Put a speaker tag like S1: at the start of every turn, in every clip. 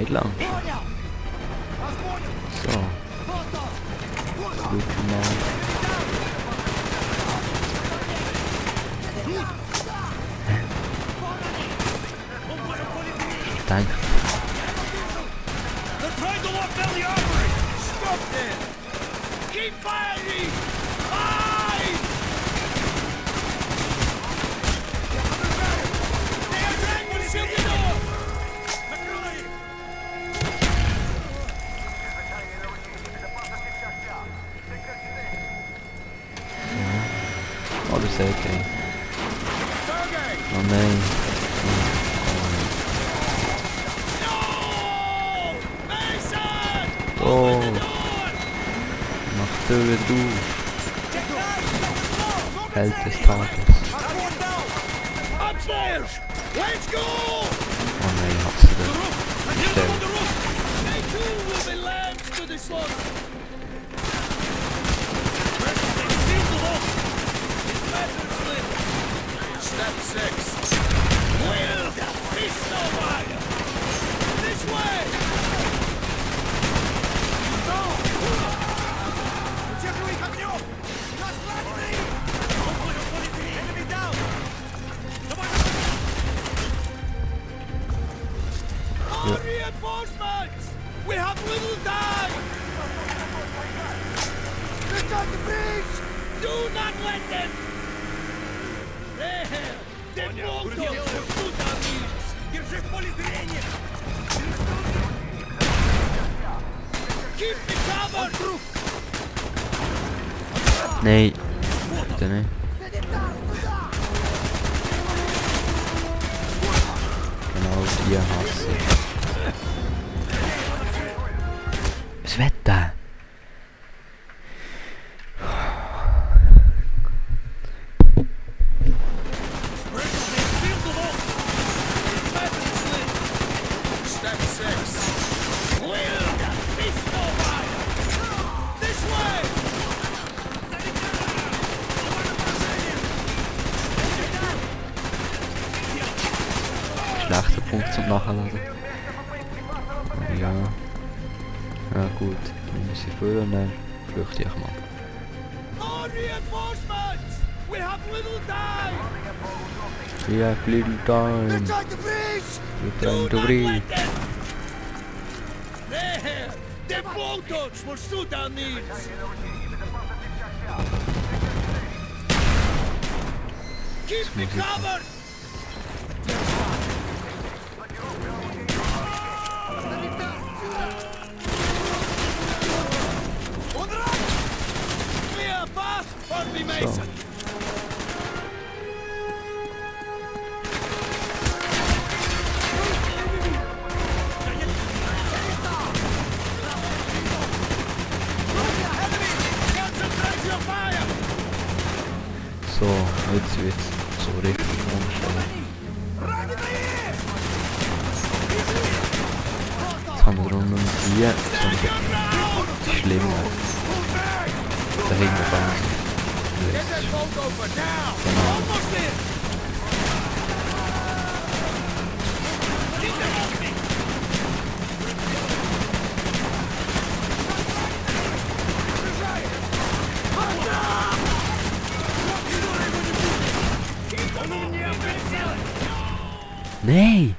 S1: Grenade Launcher. So. Gut gemacht. Hä? Danke.
S2: Keep firing! Fire! They are trying to shield the door!
S1: Alles okay.
S2: Sergei!
S1: Oh nein.
S2: No! Mason!
S1: Oh.
S2: Open the door!
S1: Mach Tür auf. Held des Tages.
S2: Upstairs! Let's go!
S1: Oh nein, hat sie da gestellt.
S2: They too will be lambs to the slaughter! Step 6. Wield the pistol fire! This way! Enemy down! More reinforcements! We have little time! They're on the bridge! Do not let them! There! They're blocked up! Shoot our leads! Держи в поле зрения! Keep me covered!
S1: Nein. Bitte nicht. Genau die hasse ich. Was wird der?
S2: Step 6. Wield the pistol fire! This way!
S1: Schlechter Punkt zum Nachladen. Ja. Ja gut. Dann muss ich vor und dann flüchte ich mal.
S2: More reinforcements! We have little time!
S1: We have little time.
S2: Trying to bridge!
S1: We're trying to breathe.
S2: There! The blowtorch will shoot our needs! Keep me covered! Clear path for me, Mason! Concentrate your fire!
S1: So, jetzt wird's so richtig umstellen. Jetzt haben wir darum nur hier so eine schlimme. Da hinten fahren.
S2: Get that bolt open now!
S1: Genau.
S2: Almost in! Keep them off me!
S1: Nein!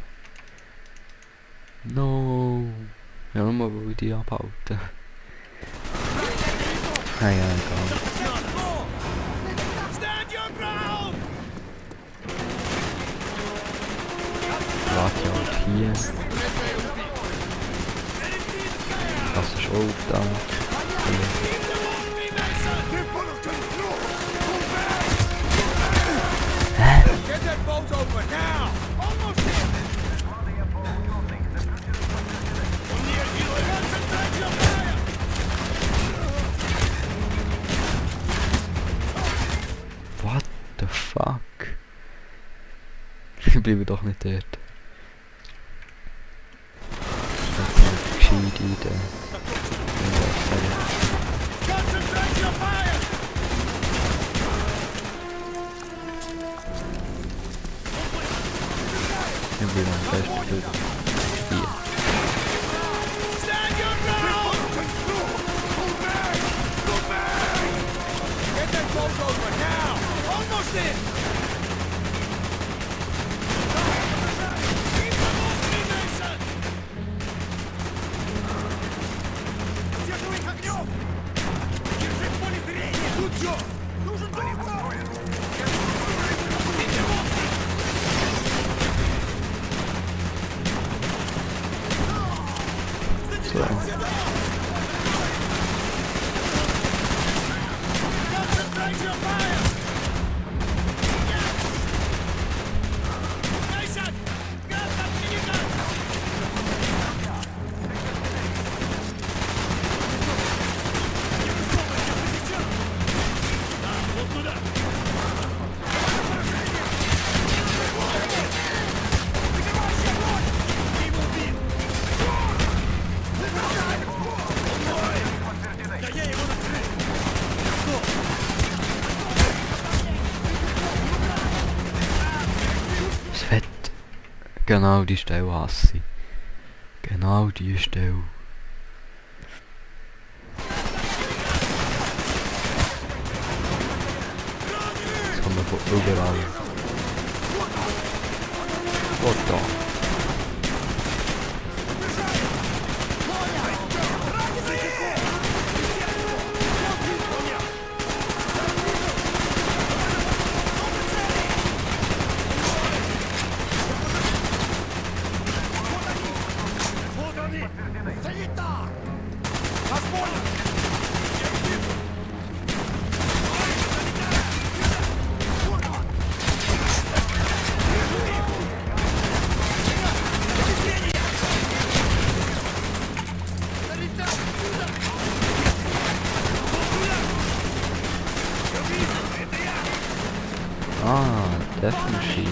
S1: No! Ja, nochmal will ich die abhalten. Ah ja, egal.
S2: Stand your ground!
S1: Warte halt hier. Das ist auch da. Hä?
S2: Get that bolt open now! Almost in! Concentrate your fire!
S1: What the fuck? Ich bleibe doch nicht dort. Das ist eine gescheite Idee.
S2: Concentrate your fire!
S1: Ich will am besten hier.
S2: Держу их огнем! Держи в поле зрения! Ну чё? Нужен доктор!
S1: So.
S2: Concentrate your fire! Jason! Газ от миниган! Вот туда! Да я его накрыл!
S1: Es wird genau die Stelle hasse ich. Genau die Stelle. Das kommt man von überall. Und da.
S2: Вот они! Занята! Вас понял!
S1: Ah, Death Machine.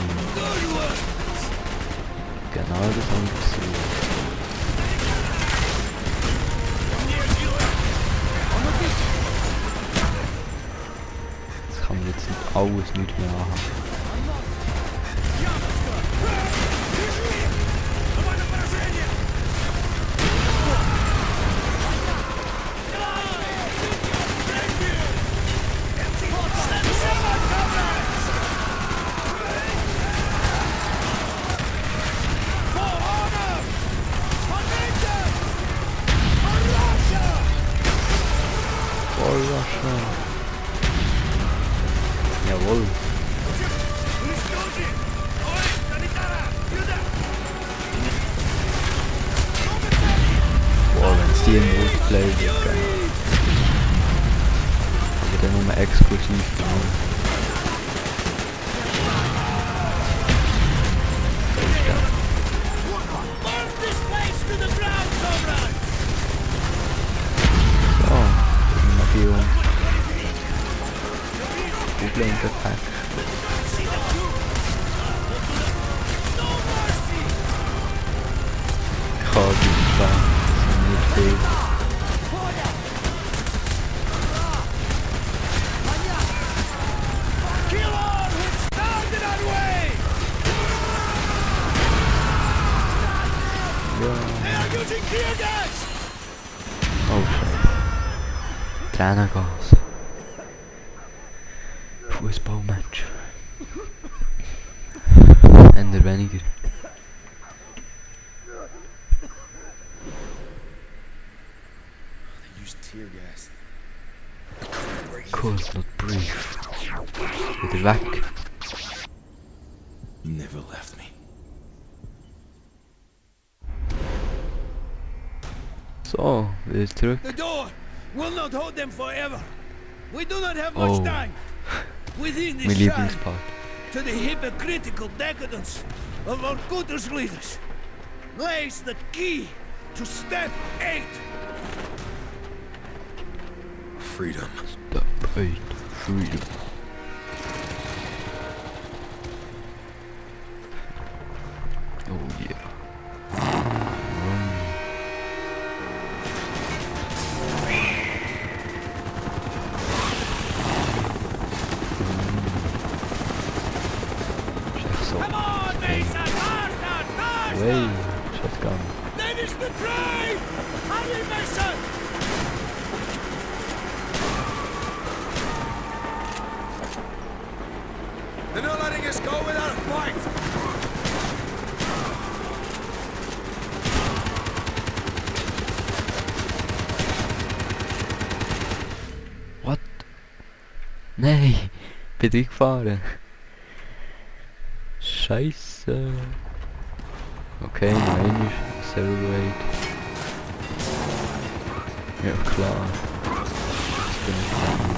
S1: Genau das haben wir gesehen. Das kann man jetzt nicht alles nicht mehr machen. Voll Russia. Jawohl. Boah, wenn es die im Multiplayer wird, geil. Aber dann nur exklusiv genau. So, Mobil. Flank Attack. Ich habe die Plan, nicht viel. Oh Scheiße. Tränengas. Fußballmatch. Änder weniger. Could not breathe. Wieder weg.
S3: You never left me.
S1: So, wieder zurück.
S2: The door will not hold them forever. We do not have
S1: Oh.
S2: much time. Within
S1: Mein
S2: this shrine,
S1: Lieblingspart.
S2: to the hypocritical decadence of Lord Guter's leaders, lays the key to step 8.
S3: Freedom.
S1: Step 8. Freedom. Oh yeah. Ist echt so.
S2: Come on, Mason! Faster! Faster!
S1: Way. Shotgun.
S2: That is the train! Hurry, Mason!
S3: They're not letting us go without a fight!
S1: What? Nee, bin reingefahren. Scheiße. Okay, nein, Accelerate. Ja klar. Das bin ich.